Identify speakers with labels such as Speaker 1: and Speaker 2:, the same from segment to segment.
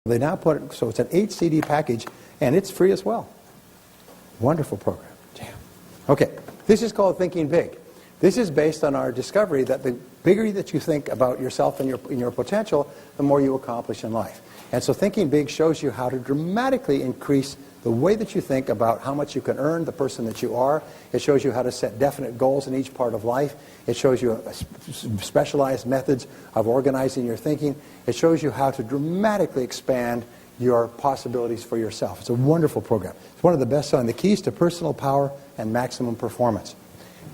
Speaker 1: They now put it, so it's an 8 CD package, and it's free as well. Wonderful program. Damn. Okay, this is called Thinking Big. This is based on our discovery that the bigger that you think about yourself and your potential, the more you accomplish in life. And so Thinking Big shows you how to dramatically increase the way that you think about how much you can earn, the person that you are. It shows you how to set definite goals in each part of life. It shows you specialized methods of organizing your thinking. It shows you how to dramatically expand your possibilities for yourself. It's a wonderful program. It's one of the best-selling, The Keys to Personal Power and Maximum Performance.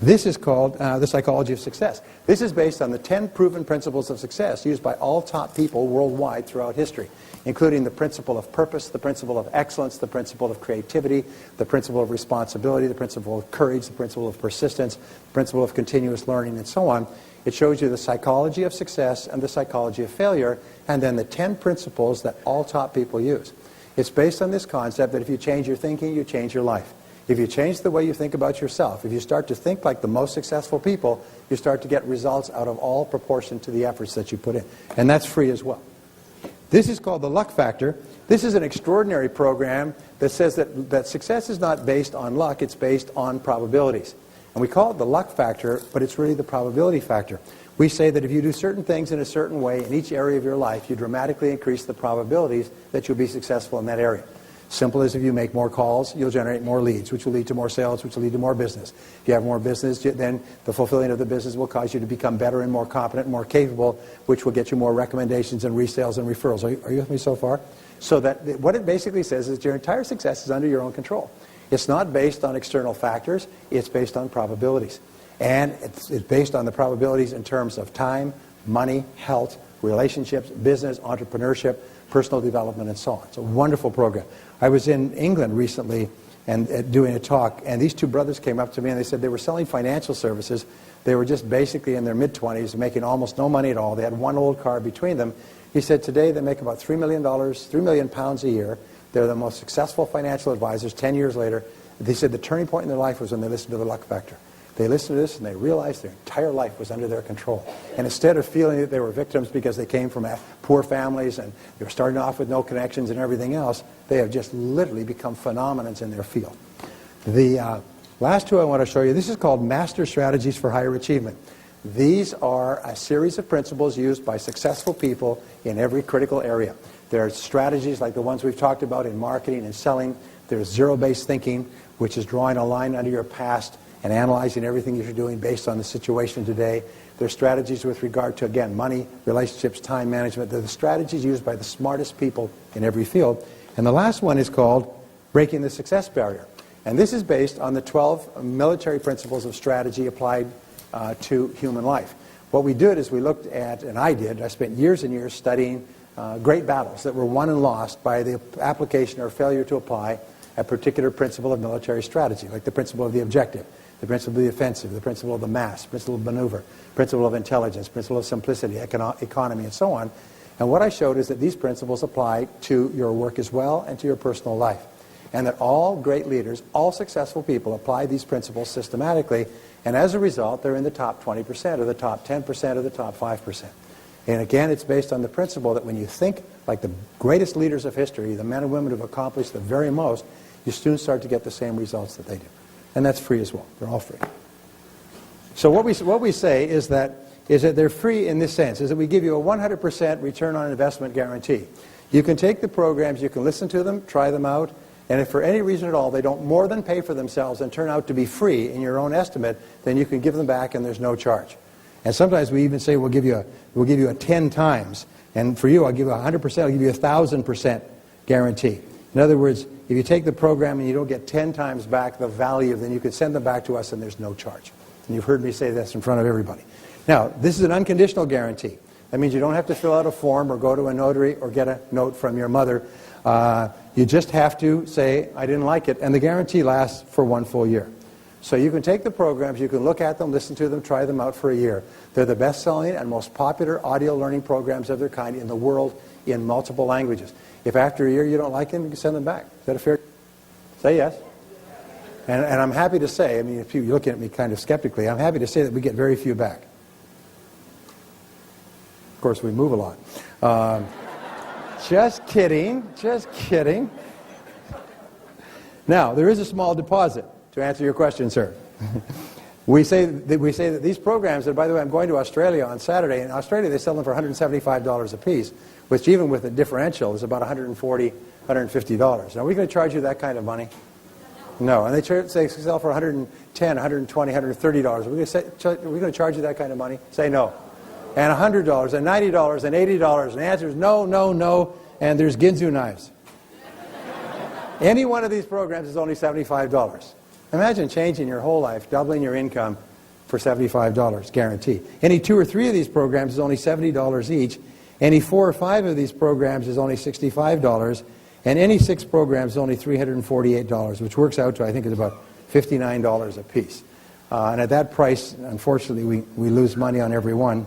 Speaker 1: This is called The Psychology of Success. This is based on the 10 proven principles of success used by all top people worldwide throughout history, including the principle of purpose, the principle of excellence, the principle of creativity, the principle of responsibility, the principle of courage, the principle of persistence, the principle of continuous learning, and so on. It shows you the psychology of success and the psychology of failure, and then the 10 principles that all top people use. It's based on this concept that if you change your thinking, you change your life. If you change the way you think about yourself, if you start to think like the most successful people, you start to get results out of all proportion to the efforts that you put in. And that's free as well. This is called the Luck Factor. This is an extraordinary program that says that success is not based on luck, it's based on probabilities. And we call it the luck factor, but it's really the probability factor. We say that if you do certain things in a certain way in each area of your life, you dramatically increase the probabilities that you'll be successful in that area. Simple as if you make more calls, you'll generate more leads, which will lead to more sales, which will lead to more business. If you have more business, then the fulfilling of the business will cause you to become better and more competent, more capable, which will get you more recommendations and resales and referrals. Are you with me so far? So that what it basically says is your entire success is under your own control. It's not based on external factors, it's based on probabilities. And it's based on the probabilities in terms of time, money, health, relationships, business, entrepreneurship, personal development, and so on. It's a wonderful program. I was in England recently and doing a talk, and these two brothers came up to me and they said they were selling financial services. They were just basically in their mid-20s, making almost no money at all. They had one old car between them. He said today they make about $3 million pounds a year. They're the most successful financial advisors 10 years later. They said the turning point in their life was when they listened to the Luck Factor. They listened to this and they realized their entire life was under their control. And instead of feeling that they were victims because they came from poor families and they were starting off with no connections and everything else, they have just literally become phenomenons in their field. The last two I want to show you, this is called Master Strategies for Higher Achievement. These are a series of principles used by successful people in every critical area. There are strategies like the ones we've talked about in marketing and selling. There's zero-based thinking, which is drawing a line under your past and analyzing everything that you're doing based on the situation today. There's strategies with regard to, again, money, relationships, time management. They're the strategies used by the smartest people in every field. And the last one is called Breaking the Success Barrier. And this is based on the 12 military principles of strategy applied to human life. What we did is we looked at, and I spent years and years studying great battles that were won and lost by the application or failure to apply a particular principle of military strategy, like the principle of the objective, the principle of the offensive, the principle of the mass, principle of maneuver, principle of intelligence, principle of simplicity, economy, and so on. And what I showed is that these principles apply to your work as well and to your personal life. And that all great leaders, all successful people apply these principles systematically, and as a result, they're in the top 20% or the top 10% or the top 5%. And again, it's based on the principle that when you think like the greatest leaders of history, the men and women who have accomplished the very most, you soon start to get the same results that they do. And that's free as well. They're all free. So what we say is that they're free in this sense, is that we give you a 100% return on investment guarantee. You can take the programs, you can listen to them, try them out, and if for any reason at all they don't more than pay for themselves and turn out to be free in your own estimate, then you can give them back and there's no charge. And sometimes we even say we'll give you a 10 times, and for you I'll give you 100%, I'll give you 1,000% guarantee. In other words, if you take the program and you don't get 10 times back the value, then you can send them back to us and there's no charge. And you've heard me say this in front of everybody. Now, this is an unconditional guarantee. That means you don't have to fill out a form or go to a notary or get a note from your mother. You just have to say, I didn't like it, and the guarantee lasts for 1 full year. So you can take the programs, you can look at them, listen to them, try them out for a year. They're the best-selling and most popular audio learning programs of their kind in the world in multiple languages. If after a year you don't like them, you can send them back. Is that a fair? Say yes. And I'm happy to say, I mean, if you're looking at me kind of skeptically, I'm happy to say that we get very few back. Of course, we move a lot. Just kidding. Just kidding. Now, there is a small deposit to answer your question, sir. We say that these programs, and by the way, I'm going to Australia on Saturday. In Australia, they sell them for $175 a piece, which even with the differential is about $140, $150. Now, are we going to charge you that kind of money? No. And they sell for $110, $120, $130. Are we going to charge you that kind of money? Say no. And $100, and $90, and $80. And the answer is no, no, no. And there's Ginzu knives. Any one of these programs is only $75. Imagine changing your whole life, doubling your income for $75, guaranteed. Any 2 or 3 of these programs is only $70 each. Any 4 or 5 of these programs is only $65. And any 6 programs is only $348, which works out to, I think, it's about $59 a piece. And at that price, unfortunately, we lose money on every one.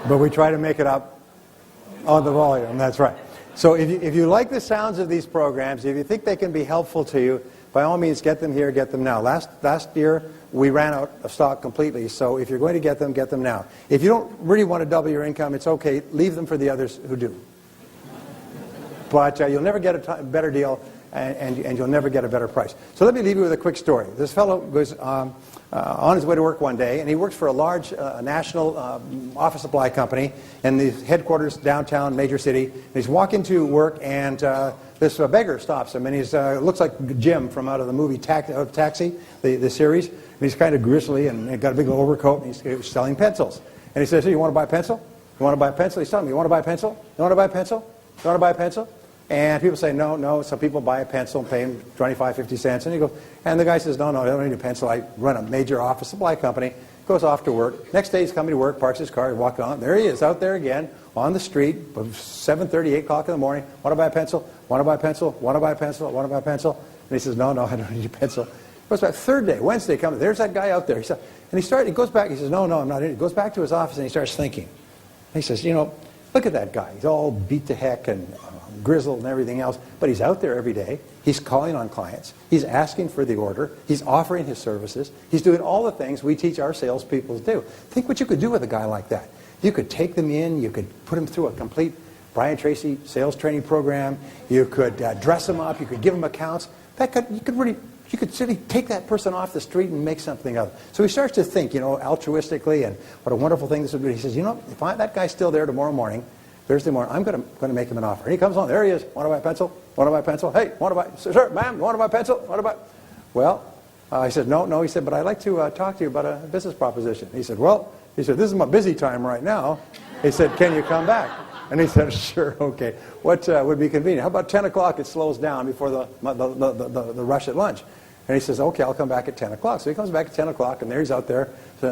Speaker 1: But we try to make it up on the volume, that's right. So if you like the sounds of these programs, if you think they can be helpful to you, by all means, get them here, get them now. Last year, we ran out of stock completely, so if you're going to get them now. If you don't really want to double your income, it's okay. Leave them for the others who do. But you'll never get a better deal, and you'll never get a better price. So let me leave you with a quick story. This fellow was on his way to work one day, and he works for a large national office supply company in the headquarters downtown major city. And he's walking to work, and this beggar stops him, and he's looks like Jim from out of the movie Taxi, the series. And he's kind of grizzly and got a big little overcoat, and he's selling pencils. And he says, "Hey, you want to buy a pencil? You want to buy a pencil?" He's telling me, "You want to buy a pencil? You want to buy a pencil? You want to buy a pencil?" And people say, no, no. Some people buy a pencil and pay him 25, 50 cents. And he goes, and the guy says, no, no, I don't need a pencil. I run a major office supply company. Goes off to work. Next day he's coming to work, parks his car, he walks on. There he is, out there again, on the street, 7:30, 8 o'clock in the morning. Want to buy a pencil? Want to buy a pencil? Want to buy a pencil? Want to buy a pencil? And he says, no, no, I don't need a pencil. Goes back, third day, Wednesday, comes. There's that guy out there. He goes back, he says, no, no, I'm not in. He goes back to his office and he starts thinking. And he says, you know, look at that guy. He's all beat to heck and grizzled and everything else, but he's out there every day. He's calling on clients. He's asking for the order. He's offering his services. He's doing all the things we teach our salespeople to do. Think what you could do with a guy like that. You could take them in. You could put him through a complete Brian Tracy sales training program. You could dress him up. You could give him accounts. You could really take that person off the street and make something of it. So he starts to think, you know, altruistically, and what a wonderful thing this would be. He says, you know, if that guy's still there tomorrow morning, Thursday morning, I'm going to make him an offer. And he comes on, there he is. Want to buy a pencil? Want to buy a pencil? Hey, want to buy? Sir, ma'am, want to buy a pencil? Want to buy? Well, I said, no, no. He said, but I'd like to talk to you about a business proposition. He said, well, this is my busy time right now. He said, can you come back? And he said, sure, okay. What would be convenient? How about 10 o'clock? It slows down before the rush at lunch. And he says, okay, I'll come back at 10 o'clock. So he comes back at 10 o'clock, and there he's out there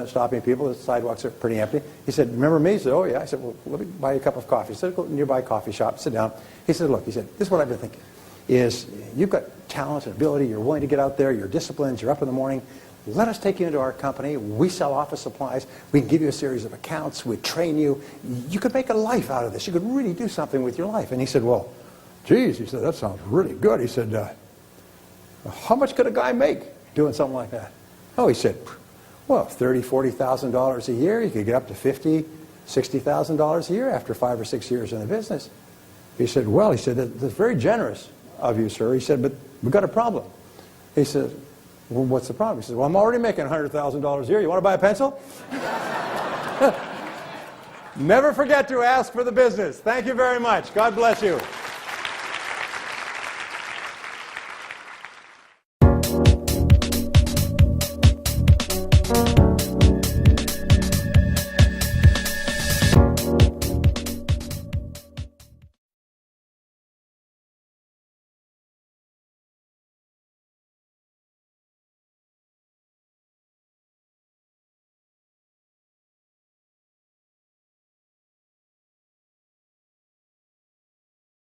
Speaker 1: stopping people. The sidewalks are pretty empty. He said, remember me? He said, oh, yeah. I said, well, let me buy you a cup of coffee. He said, go to a nearby coffee shop, sit down. He said, look, he said, this is what I've been thinking, is you've got talent and ability. You're willing to get out there. You're disciplined. You're up in the morning. Let us take you into our company. We sell office supplies. We can give you a series of accounts. We train you. You could make a life out of this. You could really do something with your life. And he said, well, geez, he said, that sounds really good. He said, how much could a guy make doing something like that? Oh, he said, well, $30,000, $40,000 a year. You could get up to $50,000, $60,000 a year after 5 or 6 years in the business. He said, well, he said, that's very generous of you, sir. He said, but we've got a problem. He said, well, what's the problem? He said, well, I'm already making $100,000 a year. You want to buy a pencil? Never forget to ask for the business. Thank you very much. God bless you.